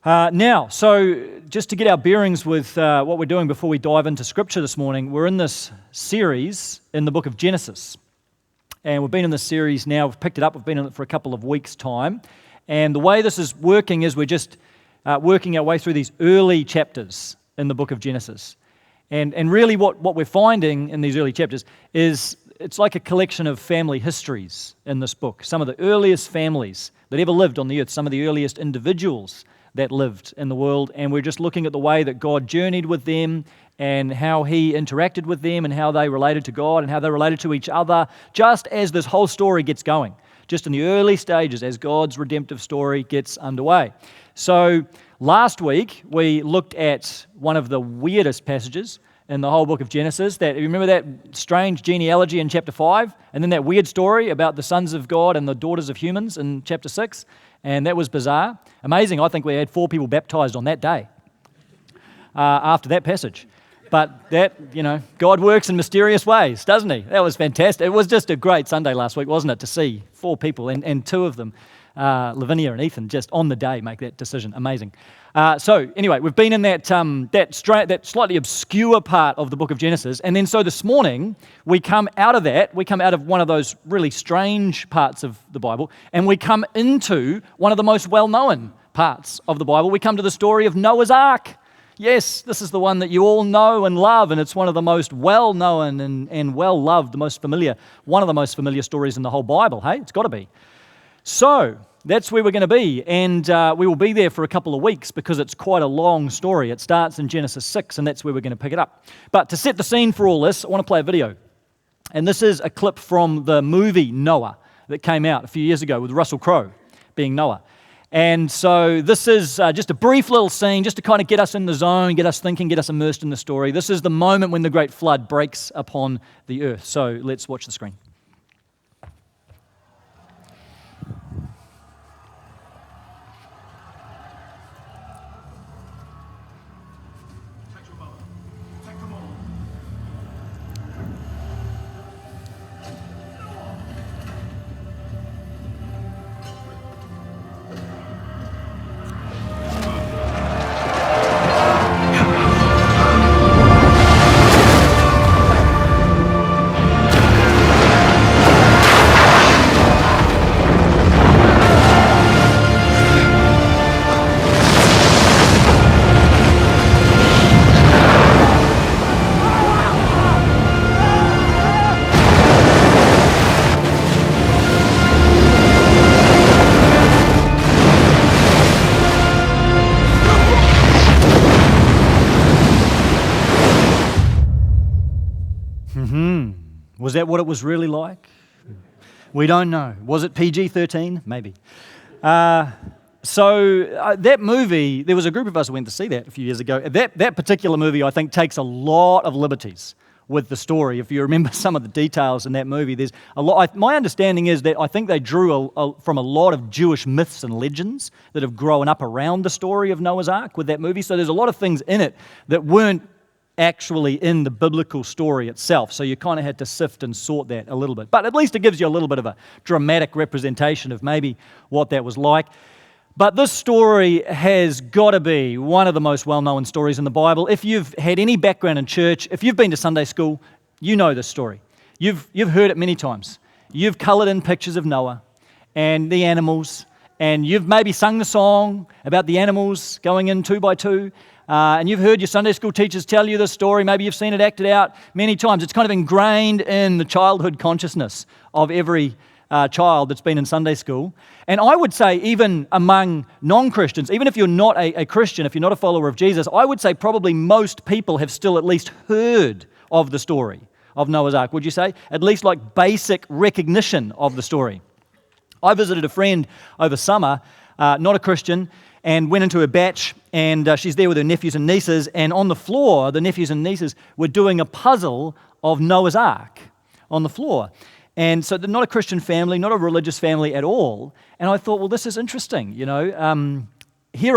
So just to get our bearings with what we're doing before we dive into Scripture this morning, we're in this series in the book of Genesis. And we've been in this series now, we've picked it up, we've been in it for a couple of weeks' time. And the way this is working is we're just working our way through these early chapters in the book of Genesis. And really what we're finding in these early chapters is it's like a collection of family histories in this book. Some of the earliest families that ever lived on the earth, some of the earliest individuals that lived in the world, and we're just looking at the way that God journeyed with them and how He interacted with them and how they related to God and how they related to each other, just as this whole story gets going, just in the early stages as God's redemptive story gets underway. So last week we looked at one of the weirdest passages in the whole book of Genesis. That, you remember that strange genealogy in chapter 5, and then that weird story about the sons of God and the daughters of humans in chapter 6? And that was bizarre. Amazing, I think we had 4 people baptized on that day after that passage. But that, God works in mysterious ways, doesn't He? That was fantastic. It was just a great Sunday last week, wasn't it, to see 4 people, and 2 of them, Lavinia and Ethan, just on the day make that decision. Amazing. So anyway, we've been in that slightly obscure part of the book of Genesis, and then so this morning we come out of one of those really strange parts of the Bible, and we come into one of the most well-known parts of the Bible. We come to the story of Noah's Ark. Yes, this is the one that you all know and love, and it's one of the most well-known and well-loved, one of the most familiar stories in the whole Bible, hey? It's got to be. So that's where we're going to be, and we will be there for a couple of weeks because it's quite a long story. It starts in Genesis 6, and that's where we're going to pick it up. But to set the scene for all this, I want to play a video. And this is a clip from the movie Noah that came out a few years ago with Russell Crowe being Noah. And so this is just a brief little scene just to kind of get us in the zone, get us thinking, get us immersed in the story. This is the moment when the great flood breaks upon the earth. So let's watch the screen. Was that what it was really like? We don't know. Was it PG-13? Maybe. That movie, there was a group of us who went to see that a few years ago. That particular movie, I think, takes a lot of liberties with the story. If you remember some of the details in that movie, there's a lot. My understanding is that I think they drew from a lot of Jewish myths and legends that have grown up around the story of Noah's Ark with that movie. So there's a lot of things in it that weren't actually in the biblical story itself. So you kind of had to sift and sort that a little bit. But at least it gives you a little bit of a dramatic representation of maybe what that was like. But this story has got to be one of the most well-known stories in the Bible. If you've had any background in church, if you've been to Sunday school, you know this story. You've heard it many times. You've coloured in pictures of Noah and the animals, and you've maybe sung the song about the animals going in 2 by 2. And you've heard your Sunday school teachers tell you this story. Maybe you've seen it acted out many times. It's kind of ingrained in the childhood consciousness of every child that's been in Sunday school. And I would say even among non-Christians, even if you're not a Christian, if you're not a follower of Jesus, I would say probably most people have still at least heard of the story of Noah's Ark. Would you say? At least like basic recognition of the story. I visited a friend over summer, not a Christian, and went into her batch, and she's there with her nephews and nieces, and on the floor, the nephews and nieces were doing a puzzle of Noah's Ark on the floor. And so they're not a Christian family, not a religious family at all, and I thought, well, this is interesting, Here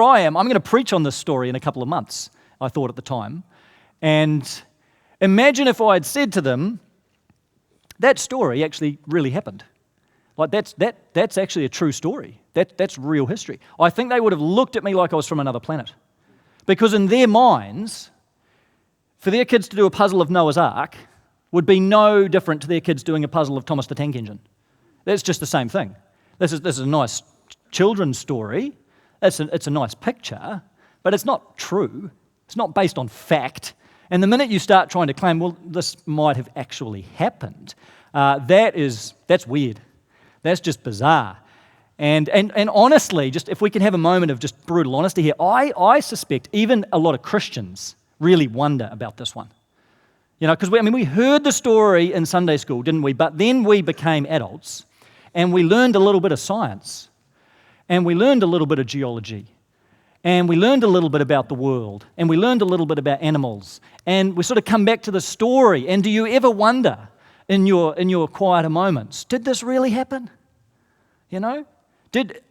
I am, I'm going to preach on this story in a couple of months, I thought at the time, and imagine if I had said to them, that story actually really happened. Like that's actually a true story. That's real history. I think they would have looked at me like I was from another planet. Because in their minds, for their kids to do a puzzle of Noah's Ark would be no different to their kids doing a puzzle of Thomas the Tank Engine. That's just the same thing. This is a nice children's story. It's a nice picture, but it's not true. It's not based on fact. And the minute you start trying to claim, well, this might have actually happened, that's weird. That's just bizarre. And honestly, just if we can have a moment of just brutal honesty here, I suspect even a lot of Christians really wonder about this one. You know, because we heard the story in Sunday school, didn't we? But then we became adults and we learned a little bit of science and we learned a little bit of geology and we learned a little bit about the world and we learned a little bit about animals and we sort of come back to the story. And do you ever wonder in your quieter moments, did this really happen? You know?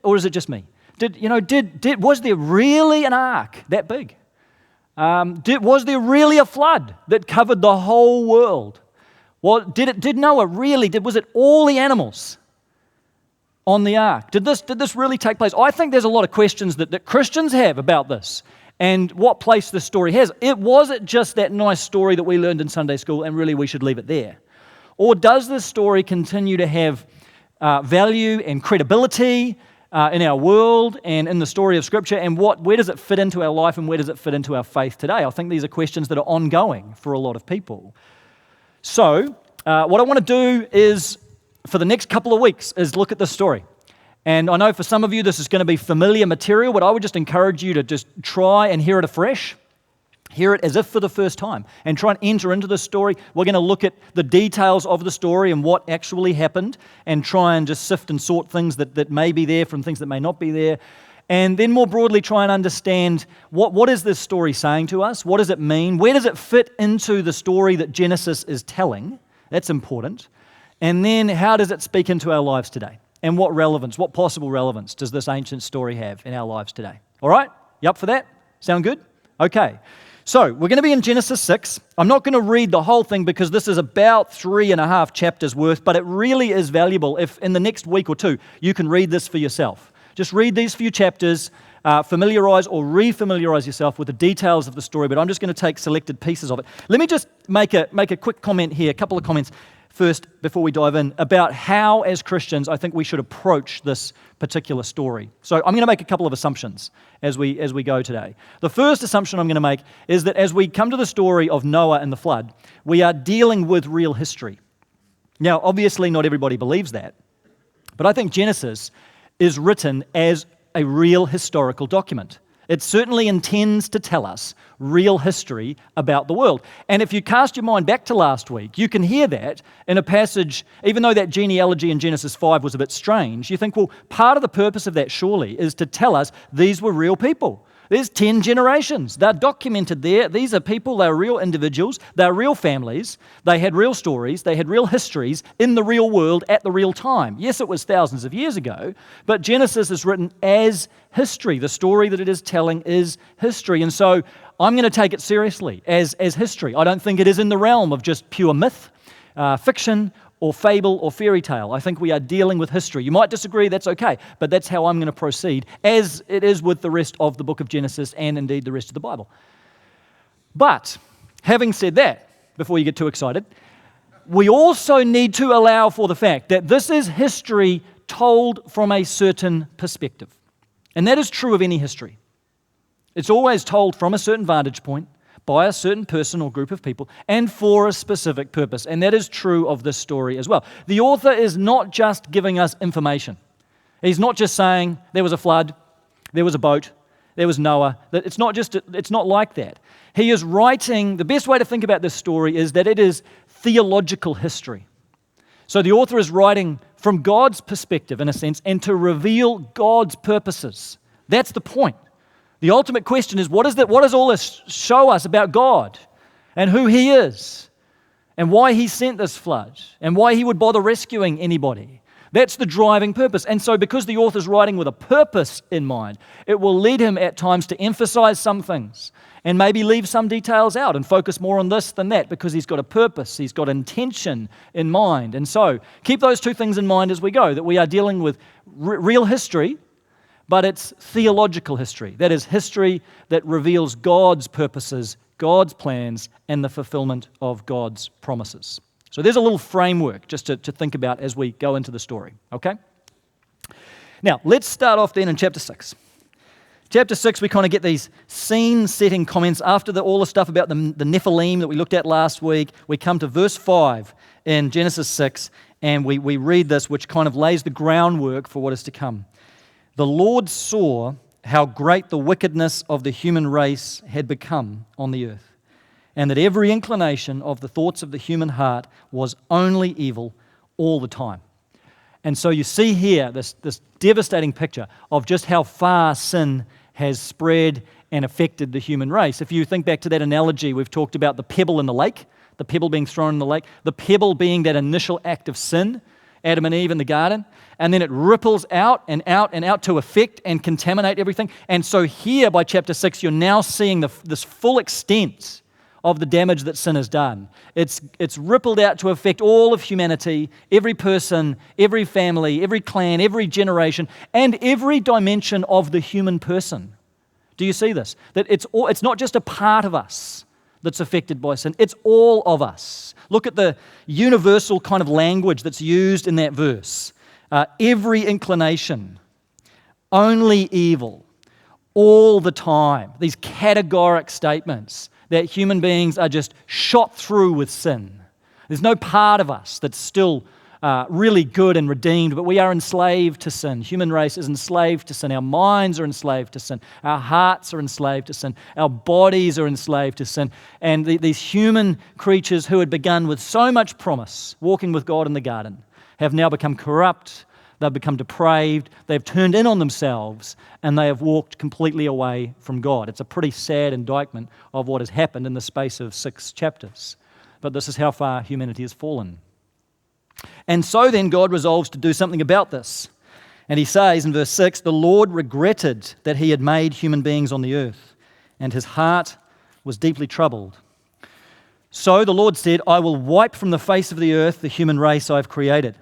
Or is it just me? Was there really an ark that big? Was there really a flood that covered the whole world? Did Noah really, was it all the animals on the ark? Did this really take place? I think there's a lot of questions that Christians have about this and what place this story has. Was it just that nice story that we learned in Sunday school and really we should leave it there? Or does this story continue to have value and credibility in our world and in the story of Scripture, and where does it fit into our life and where does it fit into our faith today? I think these are questions that are ongoing for a lot of people. So what I want to do is, for the next couple of weeks, is look at this story. And I know for some of you this is going to be familiar material, but I would just encourage you to just try and hear it afresh. Hear it as if for the first time and try and enter into the story. We're going to look at the details of the story and what actually happened and try and just sift and sort things that may be there from things that may not be there. And then more broadly try and understand what is this story saying to us? What does it mean? Where does it fit into the story that Genesis is telling? That's important. And then how does it speak into our lives today? And what possible relevance does this ancient story have in our lives today? All right? You up for that? Sound good? Okay. So, we're going to be in Genesis 6. I'm not going to read the whole thing because this is about 3.5 chapters worth, but it really is valuable if in the next week or two you can read this for yourself. Just read these few chapters, familiarize or re-familiarize yourself with the details of the story, but I'm just going to take selected pieces of it. Let me just make a quick comment here, a couple of comments first before we dive in, about how as Christians I think we should approach this particular story. So I'm going to make a couple of assumptions as we go today. The first assumption I'm going to make is that as we come to the story of Noah and the flood, we are dealing with real history. Now, obviously not everybody believes that, but I think Genesis is written as a real historical document. It certainly intends to tell us real history about the world. And if you cast your mind back to last week, you can hear that in a passage, even though that genealogy in Genesis 5 was a bit strange, you think, well, part of the purpose of that surely is to tell us these were real people. There's 10 generations. They're documented there. These are people, they're real individuals, they're real families, they had real stories, they had real histories in the real world at the real time. Yes, it was thousands of years ago, but Genesis is written as history. The story that it is telling is history. And so I'm going to take it seriously as history. I don't think it is in the realm of just pure myth, fiction, or fable or fairy tale. I think we are dealing with history. You might disagree, that's okay, but that's how I'm going to proceed, as it is with the rest of the book of Genesis and indeed the rest of the Bible. But having said that, before you get too excited, we also need to allow for the fact that this is history told from a certain perspective. And that is true of any history. It's always told from a certain vantage point, by a certain person or group of people, and for a specific purpose. And that is true of this story as well. The author is not just giving us information. He's not just saying there was a flood, there was a boat, there was Noah. It's not like that. He is writing, the best way to think about this story is that it is theological history. So the author is writing from God's perspective, in a sense, and to reveal God's purposes. That's the point. The ultimate question is, what does all this show us about God and who He is and why He sent this flood and why He would bother rescuing anybody? That's the driving purpose. And so because the author's writing with a purpose in mind, it will lead him at times to emphasize some things and maybe leave some details out and focus more on this than that because he's got a purpose, he's got intention in mind. And so keep those two things in mind as we go, that we are dealing with real history, but it's theological history. That is history that reveals God's purposes, God's plans, and the fulfillment of God's promises. So there's a little framework just to think about as we go into the story, okay? Now, let's start off then in chapter 6. Chapter 6, we kind of get these scene-setting comments after all the stuff about the Nephilim that we looked at last week. We come to verse 5 in Genesis 6, and we read this, which kind of lays the groundwork for what is to come. The Lord saw how great the wickedness of the human race had become on the earth, and that every inclination of the thoughts of the human heart was only evil all the time. And so you see here this devastating picture of just how far sin has spread and affected the human race. If you think back to that analogy, we've talked about the pebble in the lake, the pebble being thrown in the lake, the pebble being that initial act of sin, Adam and Eve in the garden, and then it ripples out and out and out to affect and contaminate everything. And so here by chapter 6, you're now seeing this full extent of the damage that sin has done. It's rippled out to affect all of humanity, every person, every family, every clan, every generation, and every dimension of the human person. Do you see this? That it's not just a part of us that's affected by sin, it's all of us. Look at the universal kind of language that's used in that verse. Every inclination, only evil, all the time. These categoric statements that human beings are just shot through with sin. There's no part of us that's still really good and redeemed, but we are enslaved to sin. Human race is enslaved to sin. Our minds are enslaved to sin. Our hearts are enslaved to sin. Our bodies are enslaved to sin. And these human creatures who had begun with so much promise, walking with God in the garden, have now become corrupt. They've become depraved, they've turned in on themselves, and they have walked completely away from God. It's a pretty sad indictment of what has happened in the space of 6 chapters. But this is how far humanity has fallen. And so then God resolves to do something about this. And he says in verse 6, the Lord regretted that he had made human beings on the earth, and his heart was deeply troubled. So the Lord said, I will wipe from the face of the earth the human race I have created,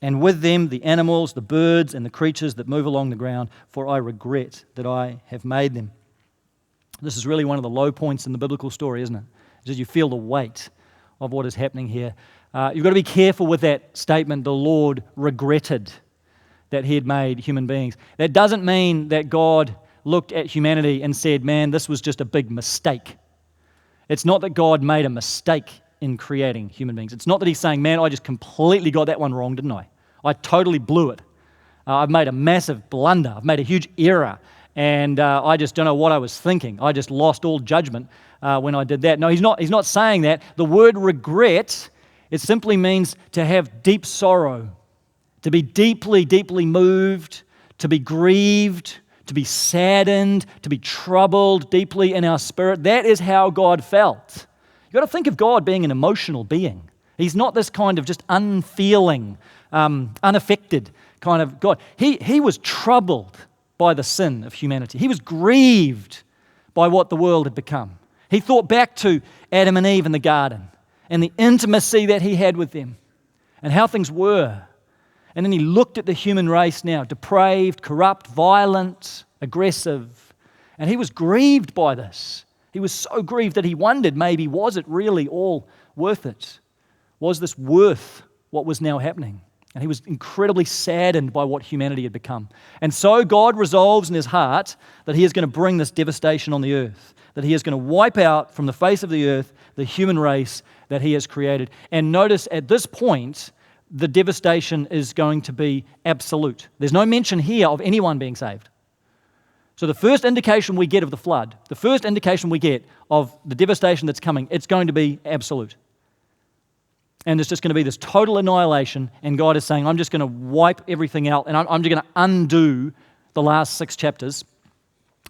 and with them the animals, the birds, and the creatures that move along the ground, for I regret that I have made them. This is really one of the low points in the biblical story, isn't it? As you feel the weight of what is happening here. You've got to be careful with that statement, the Lord regretted that he had made human beings. That doesn't mean that God looked at humanity and said, man, this was just a big mistake. It's not that God made a mistake in creating human beings. It's not that he's saying, man, I just completely got that one wrong, didn't I? I totally blew it. I've made a massive blunder. I've made a huge error, and I just don't know what I was thinking. I just lost all judgment when I did that. No, he's not saying that. The word regret, it simply means to have deep sorrow, to be deeply, deeply moved, to be grieved, to be saddened, to be troubled deeply in our spirit. That is how God felt. You've got to think of God being an emotional being. He's not this kind of just unfeeling, unaffected kind of God. He was troubled by the sin of humanity. He was grieved by what the world had become. He thought back to Adam and Eve in the garden and the intimacy that he had with them and how things were. And then he looked at the human race now, depraved, corrupt, violent, aggressive, and he was grieved by this. He was so grieved that he wondered maybe, was it really all worth it? Was this worth what was now happening? And he was incredibly saddened by what humanity had become. And so God resolves in his heart that he is going to bring this devastation on the earth, that he is going to wipe out from the face of the earth the human race that he has created. And notice at this point, the devastation is going to be absolute. There's no mention here of anyone being saved. So the first indication we get of the flood, the first indication we get of the devastation that's coming, it's going to be absolute. And it's just going to be this total annihilation, and God is saying, I'm just going to wipe everything out, and I'm just going to undo the last 6 chapters,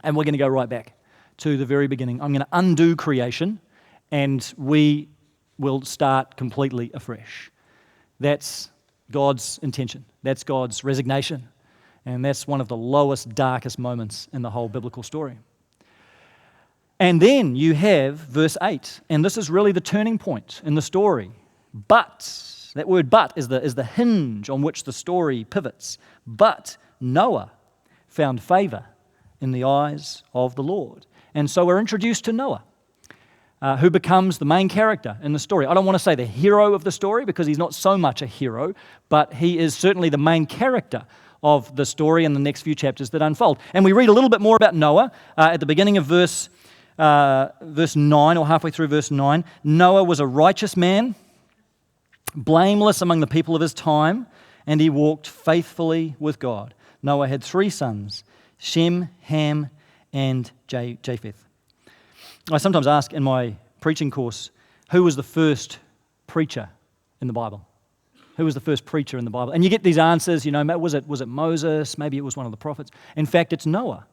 and we're going to go right back to the very beginning. I'm going to undo creation, and we will start completely afresh. That's God's intention. That's God's resignation. And that's one of the lowest, darkest moments in the whole biblical story. And then you have verse 8, and this is really the turning point in the story. But, that word but is the hinge on which the story pivots. But Noah found favor in the eyes of the Lord. And so we're introduced to Noah, who becomes the main character in the story. I don't want to say the hero of the story because he's not so much a hero, but he is certainly the main character of the story in the next few chapters that unfold. And we read a little bit more about Noah at the beginning of verse 9, or halfway through verse 9. Noah was a righteous man, blameless among the people of his time, and he walked faithfully with God. Noah had 3 sons, Shem, Ham, and Japheth. I sometimes ask in my preaching course, who was the first preacher in the Bible? Who was the first preacher in the Bible? And you get these answers, was it Moses? Maybe it was one of the prophets. In fact, it's Noah.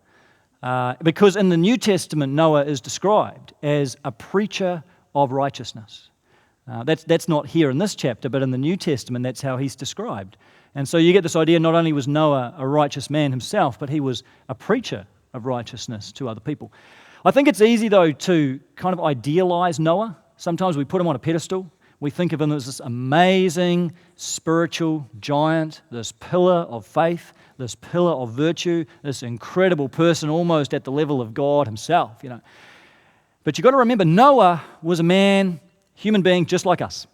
Because in the New Testament, Noah is described as a preacher of righteousness. That's not here in this chapter, but in the New Testament, that's how he's described. And so you get this idea, not only was Noah a righteous man himself, but he was a preacher of righteousness to other people. I think it's easy, though, to kind of idealize Noah. Sometimes we put him on a pedestal. We think of him as this amazing spiritual giant, this pillar of faith, this pillar of virtue, this incredible person almost at the level of God himself, But you've got to remember, Noah was a man, human being just like us.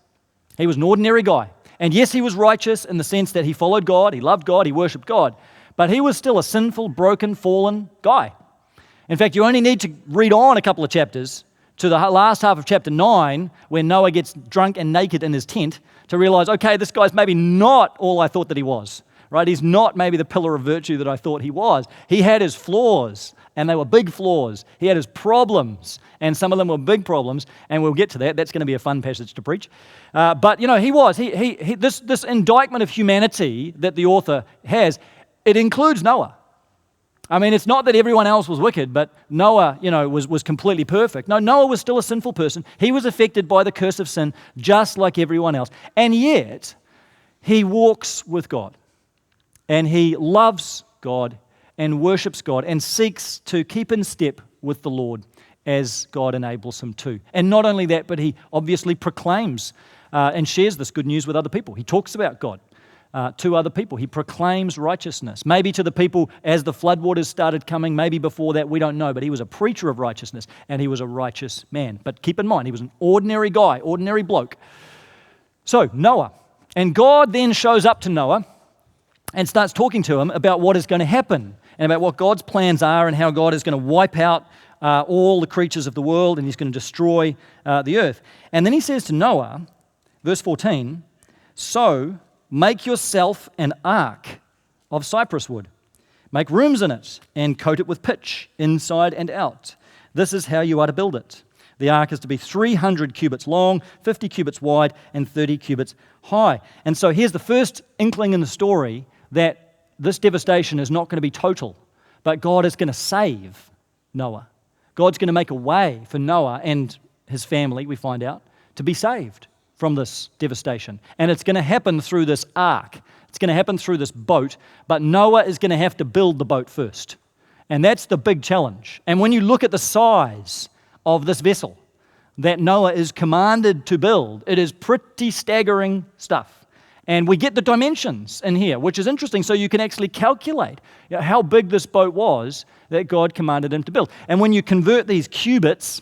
He was an ordinary guy. And yes, he was righteous in the sense that he followed God, he loved God, he worshipped God. But he was still a sinful, broken, fallen guy. In fact, you only need to read on a couple of chapters to the last half of chapter 9, where Noah gets drunk and naked in his tent, to realize, okay, this guy's maybe not all I thought that he was, right? He's not maybe the pillar of virtue that I thought he was. He had his flaws, and they were big flaws. He had his problems, and some of them were big problems, and we'll get to that. That's going to be a fun passage to preach. But, he was. This indictment of humanity that the author has, it includes Noah. I mean, it's not that everyone else was wicked, but Noah, was completely perfect. No, Noah was still a sinful person. He was affected by the curse of sin, just like everyone else. And yet, he walks with God. And he loves God and worships God and seeks to keep in step with the Lord as God enables him to. And not only that, but he obviously proclaims and shares this good news with other people. He talks about God to other people. He proclaims righteousness. Maybe to the people as the floodwaters started coming, maybe before that, we don't know. But he was a preacher of righteousness, and he was a righteous man. But keep in mind, he was an ordinary guy, ordinary bloke. So, Noah. And God then shows up to Noah and starts talking to him about what is going to happen and about what God's plans are and how God is going to wipe out all the creatures of the world, and he's going to destroy the earth. And then he says to Noah, verse 14, "So make yourself an ark of cypress wood. Make rooms in it and coat it with pitch, inside and out. This is how you are to build it. The ark is to be 300 cubits long, 50 cubits wide, and 30 cubits high." And so here's the first inkling in the story that this devastation is not going to be total, but God is going to save Noah. God's going to make a way for Noah and his family, we find out, to be saved from this devastation. And it's going to happen through this ark. It's going to happen through this boat, but Noah is going to have to build the boat first. And that's the big challenge. And when you look at the size of this vessel that Noah is commanded to build, it is pretty staggering stuff. And we get the dimensions in here, which is interesting, so you can actually calculate how big this boat was that God commanded him to build. And when you convert these cubits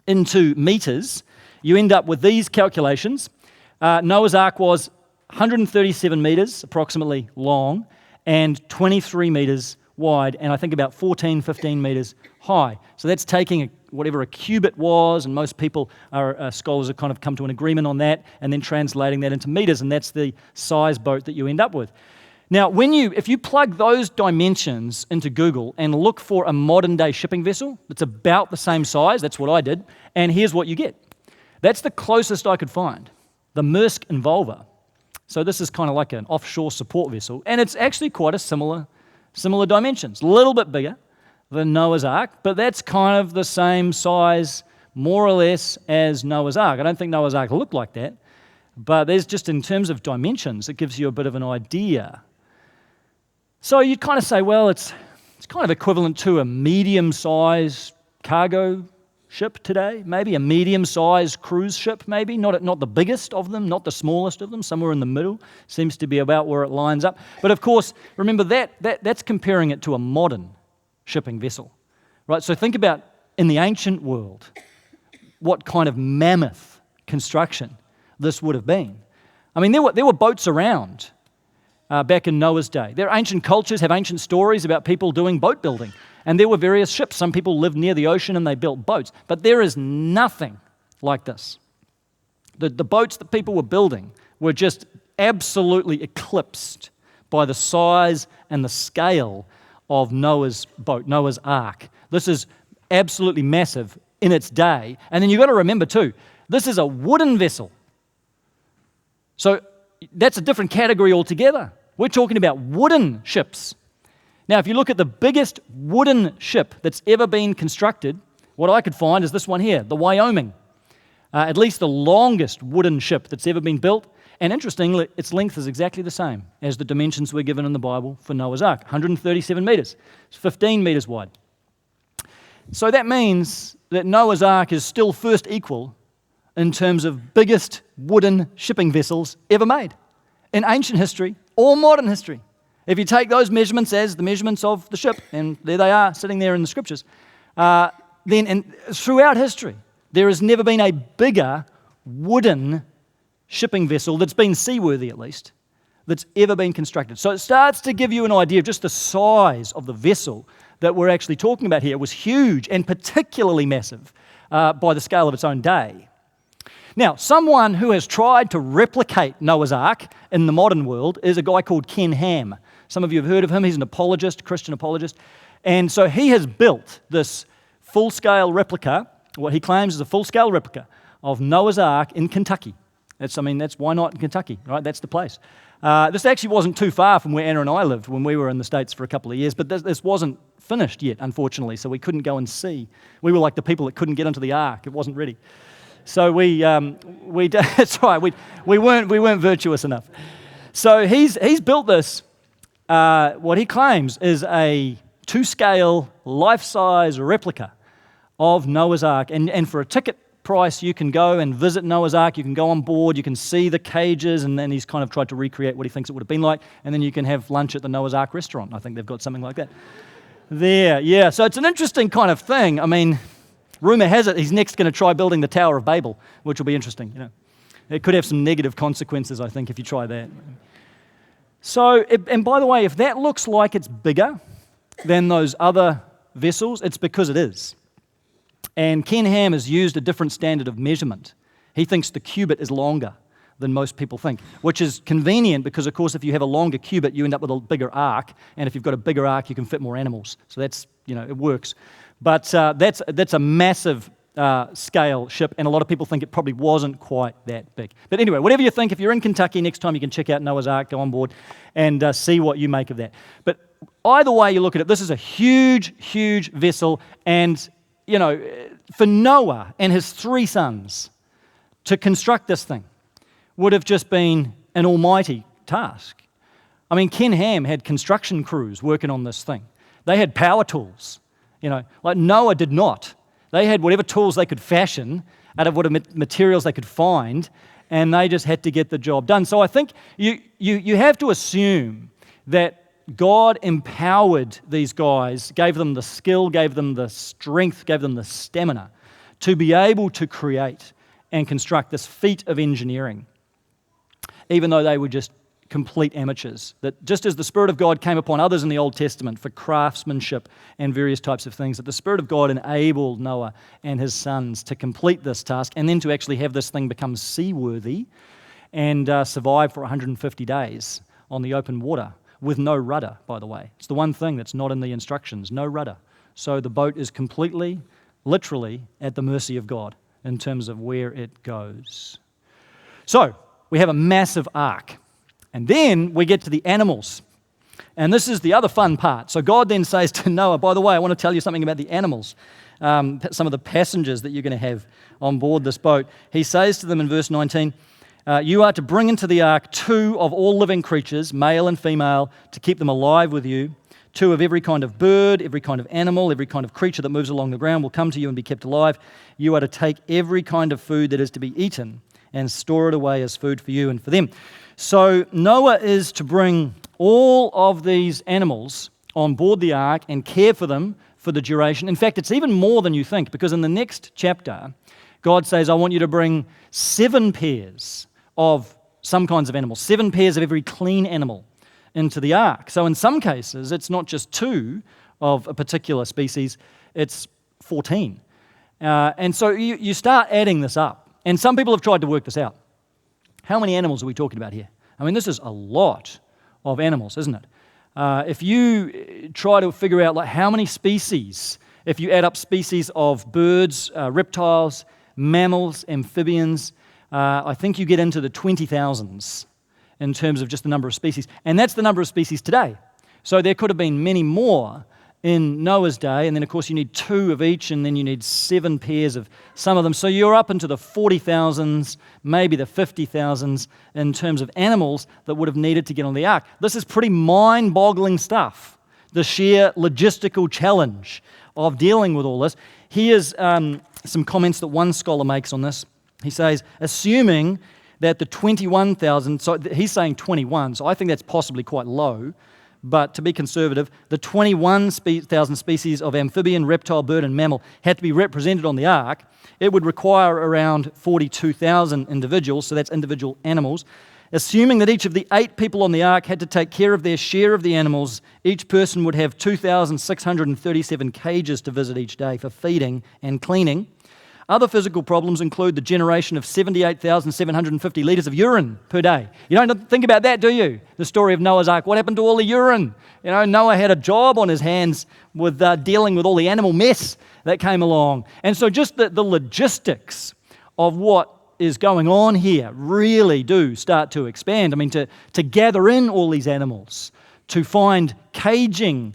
into meters, you end up with these calculations. Noah's Ark was 137 meters, approximately long, and 23 meters wide, and I think about 15 meters high. So that's taking whatever a cubit was, and most people, scholars have kind of come to an agreement on that, and then translating that into meters, and that's the size boat that you end up with. Now, if you plug those dimensions into Google and look for a modern-day shipping vessel that's about the same size, that's what I did, and here's what you get. That's the closest I could find, the Maersk Involver. So this is kind of like an offshore support vessel, and it's actually quite a similar dimensions, a little bit bigger than Noah's Ark, but that's kind of the same size, more or less, as Noah's Ark. I don't think Noah's Ark looked like that, but there's just in terms of dimensions, it gives you a bit of an idea. So you'd kind of say, well, it's kind of equivalent to a medium-sized cargo ship today, maybe a medium-sized cruise ship, maybe not the biggest of them, not the smallest of them, somewhere in the middle seems to be about where it lines up. But of course, remember that's comparing it to a modern shipping vessel, right? So think about in the ancient world what kind of mammoth construction this would have been. I mean, there were boats around back in Noah's day. Their ancient cultures have ancient stories about people doing boat building. And there were various ships. Some people lived near the ocean and they built boats. But there is nothing like this. The boats that people were building were just absolutely eclipsed by the size and the scale of Noah's boat, Noah's Ark. This is absolutely massive in its day. And then you've got to remember too, this is a wooden vessel. So that's a different category altogether. We're talking about wooden ships. Now, if you look at the biggest wooden ship that's ever been constructed, what I could find is this one here, the Wyoming. At least the longest wooden ship that's ever been built. And interestingly, its length is exactly the same as the dimensions we're given in the Bible for Noah's Ark, 137 meters. It's 15 meters wide. So that means that Noah's Ark is still first equal in terms of biggest wooden shipping vessels ever made in ancient history or modern history. If you take those measurements as the measurements of the ship, and there they are sitting there in the scriptures, then throughout history, there has never been a bigger wooden shipping vessel that's been seaworthy at least, that's ever been constructed. So it starts to give you an idea of just the size of the vessel that we're actually talking about here. It was huge and particularly massive by the scale of its own day. Now, someone who has tried to replicate Noah's Ark in the modern world is a guy called Ken Ham. Some of you have heard of him. He's an apologist, Christian apologist. And so he has built this full-scale replica, what he claims is a full-scale replica of Noah's Ark in Kentucky. That's why not in Kentucky, right? That's the place. This actually wasn't too far from where Anna and I lived when we were in the States for a couple of years, but this wasn't finished yet, unfortunately, so we couldn't go and see. We were like the people that couldn't get into the Ark. It wasn't ready. So we that's right, we weren't virtuous enough. So he's built this, what he claims is a 2-scale, life-size replica of Noah's Ark. And for a ticket price, you can go and visit Noah's Ark, you can go on board, you can see the cages, and then he's kind of tried to recreate what he thinks it would have been like, and then you can have lunch at the Noah's Ark restaurant. I think they've got something like that. There, yeah, so it's an interesting kind of thing. I mean, rumor has it he's next going to try building the Tower of Babel, which will be interesting. You know, it could have some negative consequences, I think, if you try that. So, and by the way, if that looks like it's bigger than those other vessels, it's because it is. And Ken Ham has used a different standard of measurement. He thinks the cubit is longer than most people think, which is convenient because, of course, if you have a longer cubit, you end up with a bigger ark, and if you've got a bigger ark, you can fit more animals. So that's, it works. But that's a massive scale ship, and a lot of people think it probably wasn't quite that big. But anyway, whatever you think, if you're in Kentucky next time, you can check out Noah's Ark, go on board, and see what you make of that. But either way you look at it, this is a huge, huge vessel, and for Noah and his 3 sons to construct this thing would have just been an almighty task. I mean, Ken Ham had construction crews working on this thing. They had power tools, like Noah did not. They had whatever tools they could fashion out of whatever materials they could find, and they just had to get the job done. So I think you have to assume that God empowered these guys, gave them the skill, gave them the strength, gave them the stamina to be able to create and construct this feat of engineering, even though they were just complete amateurs. That just as the Spirit of God came upon others in the Old Testament for craftsmanship and various types of things, that the Spirit of God enabled Noah and his sons to complete this task and then to actually have this thing become seaworthy and survive for 150 days on the open water with no rudder, by the way. It's the one thing that's not in the instructions, no rudder. So the boat is completely, literally, at the mercy of God in terms of where it goes. So we have a massive ark. And then we get to the animals. And this is the other fun part. So God then says to Noah, by the way, I want to tell you something about the animals, some of the passengers that you're going to have on board this boat. He says to them in verse 19, you are to bring into the ark 2 of all living creatures, male and female, to keep them alive with you. 2 of every kind of bird, every kind of animal, every kind of creature that moves along the ground will come to you and be kept alive. You are to take every kind of food that is to be eaten and store it away as food for you and for them. So Noah is to bring all of these animals on board the ark and care for them for the duration. In fact, it's even more than you think, because in the next chapter, God says, I want you to bring 7 pairs of some kinds of animals, 7 pairs of every clean animal into the ark. So in some cases, it's not just 2 of a particular species, it's 14. And so you start adding this up. And some people have tried to work this out. How many animals are we talking about here? I mean, this is a lot of animals, isn't it? If you try to figure out like how many species, if you add up species of birds, reptiles, mammals, amphibians, I think you get into the 20,000s in terms of just the number of species. And that's the number of species today. So there could have been many more in Noah's day, and then of course you need 2 of each, and then you need 7 pairs of some of them. So you're up into the 40,000s, maybe the 50,000s in terms of animals that would have needed to get on the ark. This is pretty mind-boggling stuff, the sheer logistical challenge of dealing with all this. Here's some comments that one scholar makes on this. He says, assuming that the 21,000, so he's saying 21, so I think that's possibly quite low, but to be conservative, the 21,000 species of amphibian, reptile, bird, and mammal had to be represented on the ark. It would require around 42,000 individuals, so that's individual animals. Assuming that each of the 8 people on the ark had to take care of their share of the animals, each person would have 2,637 cages to visit each day for feeding and cleaning. Other physical problems include the generation of 78,750 litres of urine per day. You don't think about that, do you? The story of Noah's Ark. What happened to all the urine? You know, Noah had a job on his hands with dealing with all the animal mess that came along. And so just the logistics of what is going on here really do start to expand. I mean, to gather in all these animals, to find caging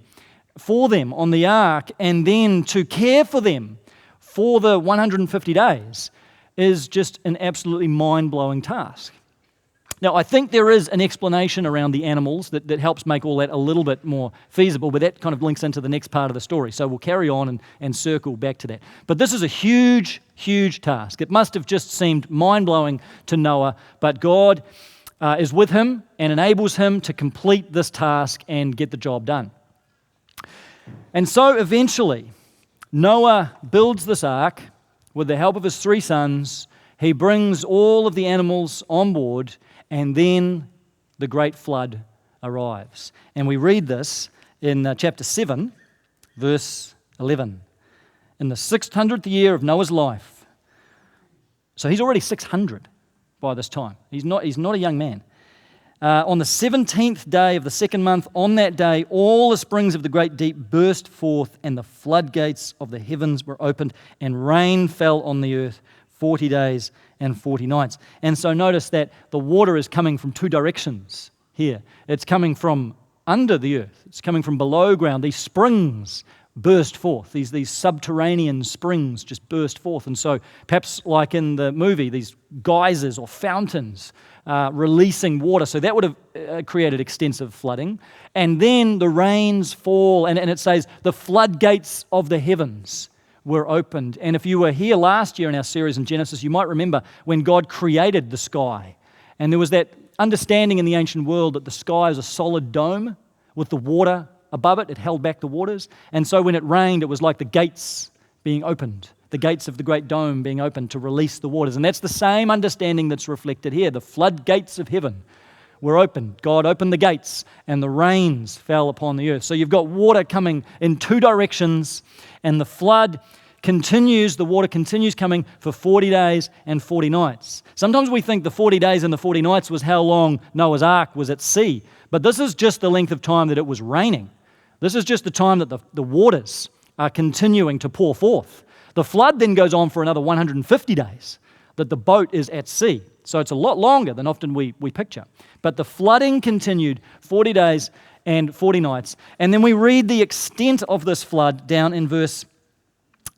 for them on the ark, and then to care for them for the 150 days is just an absolutely mind-blowing task. Now, I think there is an explanation around the animals that helps make all that a little bit more feasible, but that kind of links into the next part of the story. So we'll carry on and circle back to that. But this is a huge, huge task. It must have just seemed mind-blowing to Noah, but God is with him and enables him to complete this task and get the job done. And so eventually, Noah builds this ark with the help of his 3 sons. He brings all of the animals on board, and then the great flood arrives. And we read this in chapter 7, verse 11. In the 600th year of Noah's life, so he's already 600 by this time. He's not a young man. On the 17th day of the 2nd month, on that day, all the springs of the great deep burst forth, and the floodgates of the heavens were opened, and rain fell on the earth 40 days and 40 nights. And so notice that the water is coming from 2 directions here. It's coming from under the earth. It's coming from below ground. These springs burst forth. These subterranean springs just burst forth. And so perhaps like in the movie, these geysers or fountains releasing water. So that would have created extensive flooding. And then the rains fall, and it says the floodgates of the heavens were opened. And if you were here last year in our series in Genesis, you might remember when God created the sky. And there was that understanding in the ancient world that the sky is a solid dome with the water above it. It held back the waters. And so when it rained, it was like the gates being opened, the gates of the great dome being opened to release the waters. And that's the same understanding that's reflected here. The floodgates of heaven were opened. God opened the gates, and the rains fell upon the earth. So you've got water coming in 2 directions, and the flood continues, the water continues coming for 40 days and 40 nights. Sometimes we think the 40 days and the 40 nights was how long Noah's Ark was at sea, but this is just the length of time that it was raining. This is just the time that the waters are continuing to pour forth. The flood then goes on for another 150 days that the boat is at sea. So it's a lot longer than often we picture. But the flooding continued 40 days and 40 nights. And then we read the extent of this flood down in verse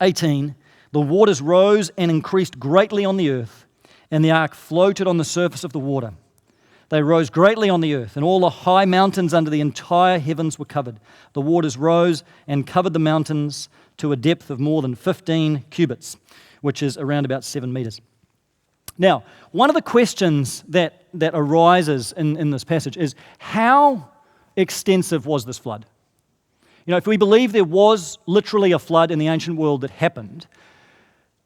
18. The waters rose and increased greatly on the earth, and the ark floated on the surface of the water. They rose greatly on the earth, and all the high mountains under the entire heavens were covered. The waters rose and covered the mountains to a depth of more than 15 cubits, which is around about 7 meters. Now, one of the questions that arises in this passage is, how extensive was this flood? You know, if we believe there was literally a flood in the ancient world that happened,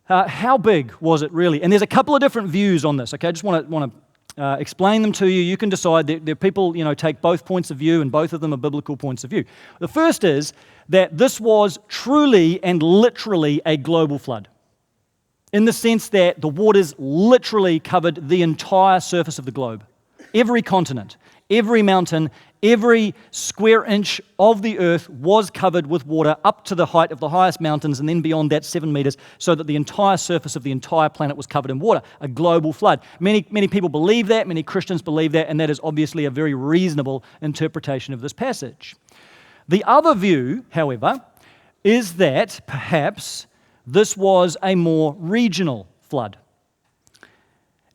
how big was it really? And there's a couple of different views on this, okay? I just want to explain them to you. You can decide. There are people, take both points of view, and both of them are biblical points of view. The first is that this was truly and literally a global flood, in the sense that the waters literally covered the entire surface of the globe. Every continent, every mountain, every square inch of the earth was covered with water up to the height of the highest mountains, and then beyond that 7 meters, so that the entire surface of the entire planet was covered in water. A global flood. Many people believe that, many Christians believe that, and that is obviously a very reasonable interpretation of this passage. The other view, however, is that perhaps this was a more regional flood.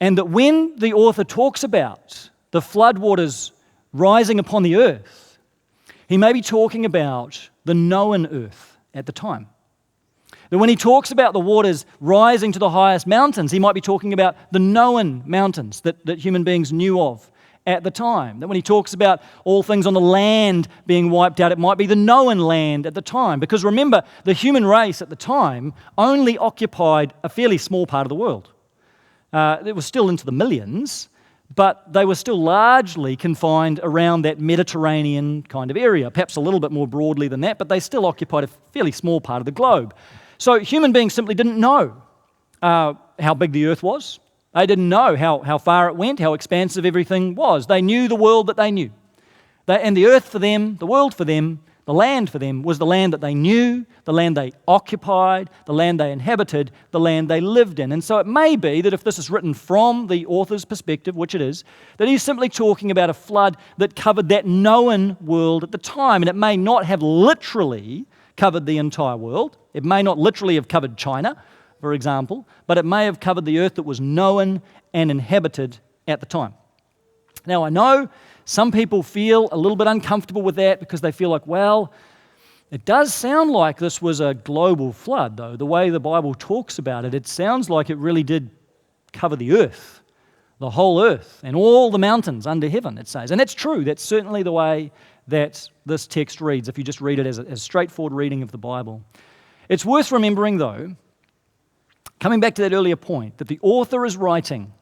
And that when the author talks about the floodwaters rising upon the earth, he may be talking about the known earth at the time. That when he talks about the waters rising to the highest mountains, he might be talking about the known mountains that human beings knew of at the time. That when he talks about all things on the land being wiped out, it might be the known land at the time. Because remember, the human race at the time only occupied a fairly small part of the world. It was still into the millions, but they were still largely confined around that Mediterranean kind of area, perhaps a little bit more broadly than that, but they still occupied a fairly small part of the globe. So human beings simply didn't know how big the earth was. They didn't know how far it went, how expansive everything was. They knew the world that they knew. And the earth for them, the world for them, the land for them was the land that they knew, the land they occupied, the land they inhabited, the land they lived in. And so it may be that if this is written from the author's perspective, which it is, that he's simply talking about a flood that covered that known world at the time. And it may not have literally covered the entire world. It may not literally have covered China, for example, but it may have covered the earth that was known and inhabited at the time. Now, I know some people feel a little bit uncomfortable with that because they feel like, well, it does sound like this was a global flood, though. The way the Bible talks about it, it sounds like it really did cover the earth, the whole earth, and all the mountains under heaven, it says. And that's true. That's certainly the way that this text reads, if you just read it as a straightforward reading of the Bible. It's worth remembering, though, coming back to that earlier point, that the author is writing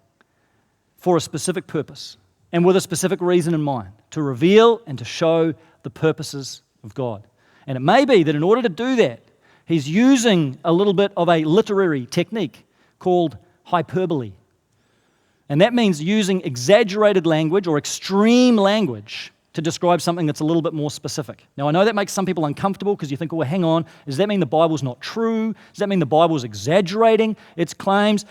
for a specific purpose and with a specific reason in mind, to reveal and to show the purposes of God. And it may be that in order to do that, he's using a little bit of a literary technique called hyperbole. And that means using exaggerated language or extreme language to describe something that's a little bit more specific. Now, I know that makes some people uncomfortable because you think, well, hang on, does that mean the Bible's not true? Does that mean the Bible's exaggerating its claims?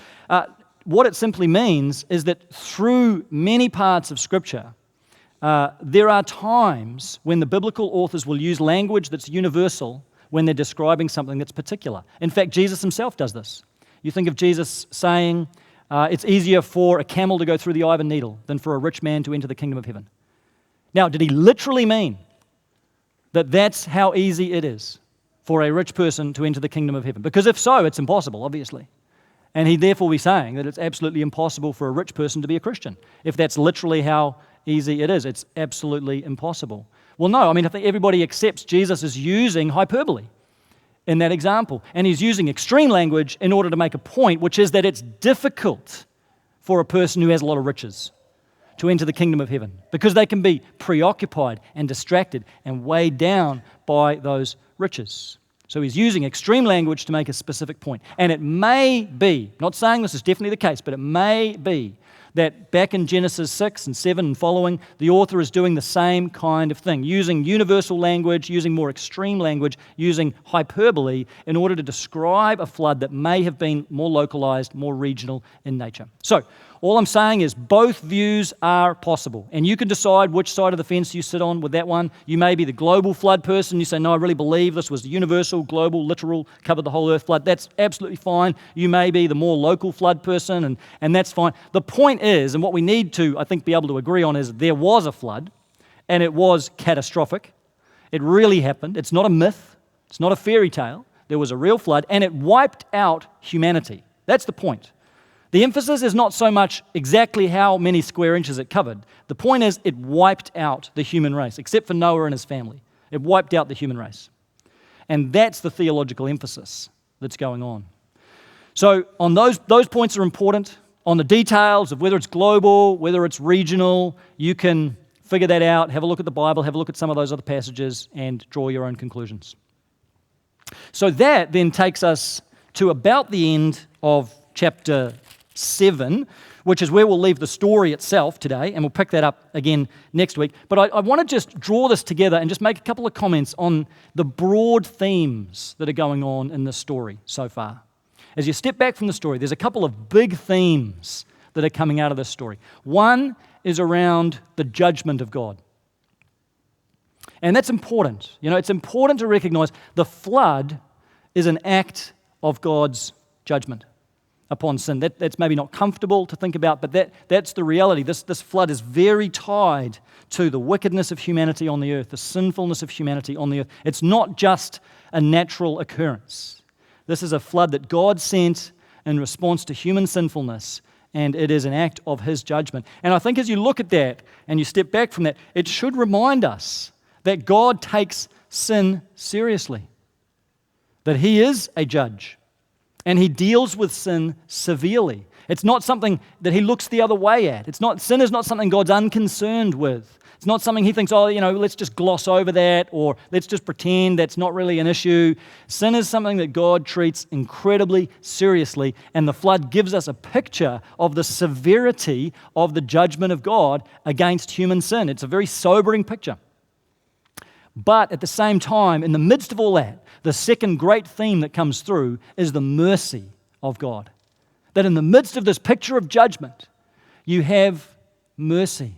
What it simply means is that through many parts of Scripture, there are times when the biblical authors will use language that's universal when they're describing something that's particular. In fact, Jesus himself does this. You think of Jesus saying, it's easier for a camel to go through the eye of a needle than for a rich man to enter the kingdom of heaven. Now, did he literally mean that that's how easy it is for a rich person to enter the kingdom of heaven? Because if so, it's impossible, obviously. And he'd therefore be saying that it's absolutely impossible for a rich person to be a Christian. If that's literally how easy it is, it's absolutely impossible. Well, no, I mean, I think everybody accepts Jesus is using hyperbole in that example. And he's using extreme language in order to make a point, which is that it's difficult for a person who has a lot of riches to enter the kingdom of heaven because they can be preoccupied and distracted and weighed down by those riches. So he's using extreme language to make a specific point. And it may be, not saying this is definitely the case, but it may be that back in Genesis 6 and 7 and following, the author is doing the same kind of thing, using universal language, using more extreme language, using hyperbole in order to describe a flood that may have been more localized, more regional in nature. So All I'm saying is both views are possible. And you can decide which side of the fence you sit on with that one. You may be the global flood person. You say, no, I really believe this was the universal, global, literal, covered the whole earth flood. That's absolutely fine. You may be the more local flood person, and that's fine. The point is, and what we need to, I think, be able to agree on is there was a flood, and it was catastrophic. It really happened. It's not a myth. It's not a fairy tale. There was a real flood, and it wiped out humanity. That's the point. The emphasis is not so much exactly how many square inches it covered. The point is it wiped out the human race, except for Noah and his family. It wiped out the human race. And that's the theological emphasis that's going on. So on those points are important. On the details of whether it's global, whether it's regional, you can figure that out, have a look at the Bible, have a look at some of those other passages, and draw your own conclusions. So that then takes us to about the end of chapter 7, which is where we'll leave the story itself today, and we'll pick that up again next week. But I want to just draw this together and just make a couple of comments on the broad themes that are going on in this story so far. As you step back from the story, there's a couple of big themes that are coming out of this story. One is around the judgment of God. And that's important. You know, it's important to recognize the flood is an act of God's judgment upon sin. That's maybe not comfortable to think about, but that's the reality. This flood is very tied to the wickedness of humanity on the earth, the sinfulness of humanity on the earth. It's not just a natural occurrence. This is a flood that God sent in response to human sinfulness, and it is an act of His judgment. And I think as you look at that and you step back from that, it should remind us that God takes sin seriously, that He is a judge, and He deals with sin severely. It's not something that He looks the other way at. Sin is not something God's unconcerned with. It's not something He thinks, let's just gloss over that, or let's just pretend that's not really an issue. Sin is something that God treats incredibly seriously, and the flood gives us a picture of the severity of the judgment of God against human sin. It's a very sobering picture. But at the same time, in the midst of all that, the second great theme that comes through is the mercy of God. That in the midst of this picture of judgment, you have mercy.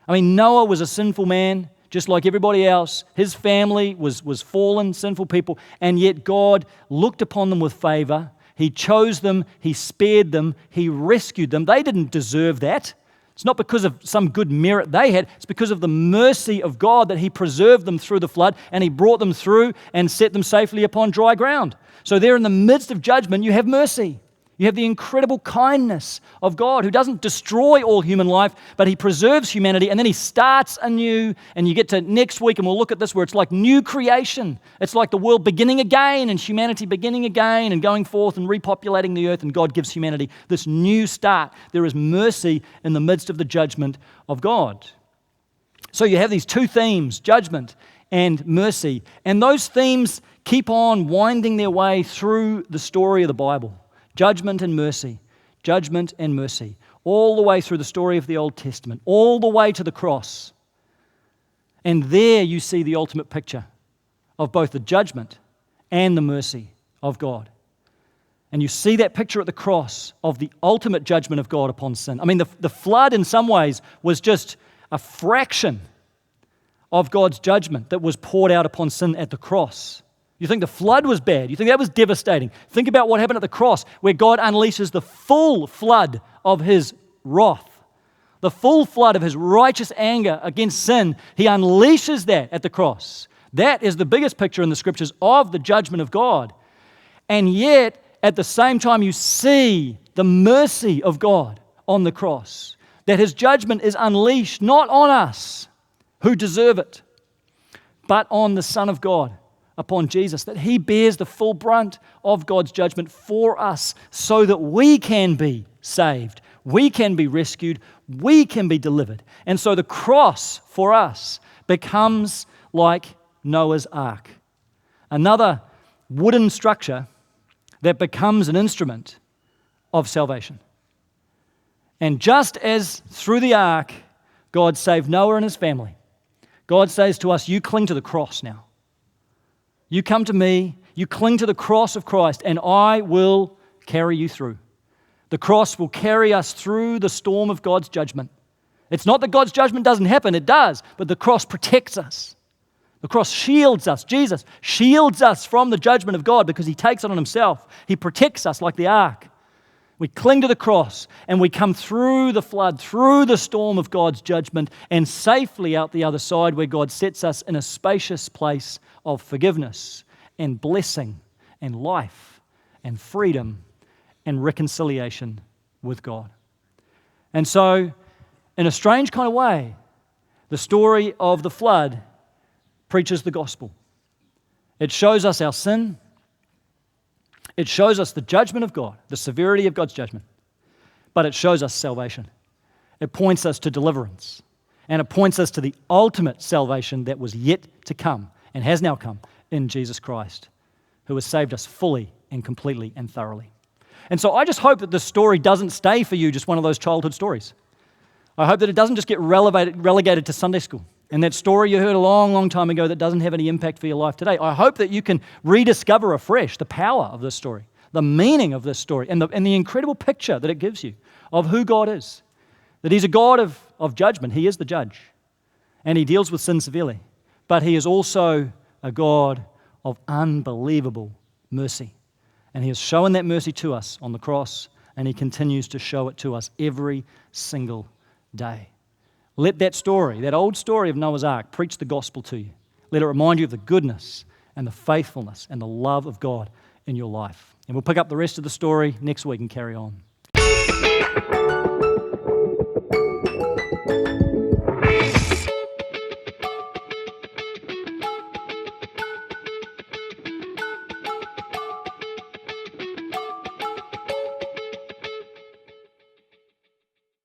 I mean, Noah was a sinful man, just like everybody else. His family was fallen, sinful people, and yet God looked upon them with favor. He chose them, He spared them, He rescued them. They didn't deserve that. It's not because of some good merit they had. It's because of the mercy of God that He preserved them through the flood, and He brought them through and set them safely upon dry ground. So there in the midst of judgment, you have mercy. You have the incredible kindness of God, who doesn't destroy all human life, but He preserves humanity, and then He starts anew. And you get to next week, and we'll look at this, where it's like new creation. It's like the world beginning again, and humanity beginning again, and going forth and repopulating the earth, and God gives humanity this new start. There is mercy in the midst of the judgment of God. So you have these two themes, judgment and mercy, and those themes keep on winding their way through the story of the Bible. Judgment and mercy, all the way through the story of the Old Testament, all the way to the cross. And there you see the ultimate picture of both the judgment and the mercy of God. And you see that picture at the cross of the ultimate judgment of God upon sin. I mean, the flood in some ways was just a fraction of God's judgment that was poured out upon sin at the cross. You think the flood was bad. You think that was devastating. Think about what happened at the cross, where God unleashes the full flood of His wrath, the full flood of His righteous anger against sin. He unleashes that at the cross. That is the biggest picture in the Scriptures of the judgment of God. And yet, at the same time, you see the mercy of God on the cross, that His judgment is unleashed not on us who deserve it, but on the Son of God, upon Jesus, that He bears the full brunt of God's judgment for us so that we can be saved, we can be rescued, we can be delivered. And so the cross for us becomes like Noah's Ark, another wooden structure that becomes an instrument of salvation. And just as through the ark, God saved Noah and his family, God says to us, you cling to the cross now. You come to me, you cling to the cross of Christ, and I will carry you through. The cross will carry us through the storm of God's judgment. It's not that God's judgment doesn't happen, it does, but the cross protects us. The cross shields us. Jesus shields us from the judgment of God because he takes it on himself. He protects us like the ark. We cling to the cross and we come through the flood, through the storm of God's judgment, and safely out the other side where God sets us in a spacious place of forgiveness and blessing and life and freedom and reconciliation with God. And so, in a strange kind of way, the story of the flood preaches the gospel. It shows us our sin. It shows us the judgment of God, the severity of God's judgment. But it shows us salvation. It points us to deliverance. And it points us to the ultimate salvation that was yet to come and has now come in Jesus Christ, who has saved us fully and completely and thoroughly. And so I just hope that this story doesn't stay for you just one of those childhood stories. I hope that it doesn't just get relegated to Sunday school. And that story you heard a long, long time ago that doesn't have any impact for your life today. I hope that you can rediscover afresh the power of this story, the meaning of this story, and the incredible picture that it gives you of who God is. That he's a God of judgment. He is the judge. And he deals with sin severely. But he is also a God of unbelievable mercy. And he has shown that mercy to us on the cross, and he continues to show it to us every single day. Let that story, that old story of Noah's Ark, preach the gospel to you. Let it remind you of the goodness and the faithfulness and the love of God in your life. And we'll pick up the rest of the story next week and carry on.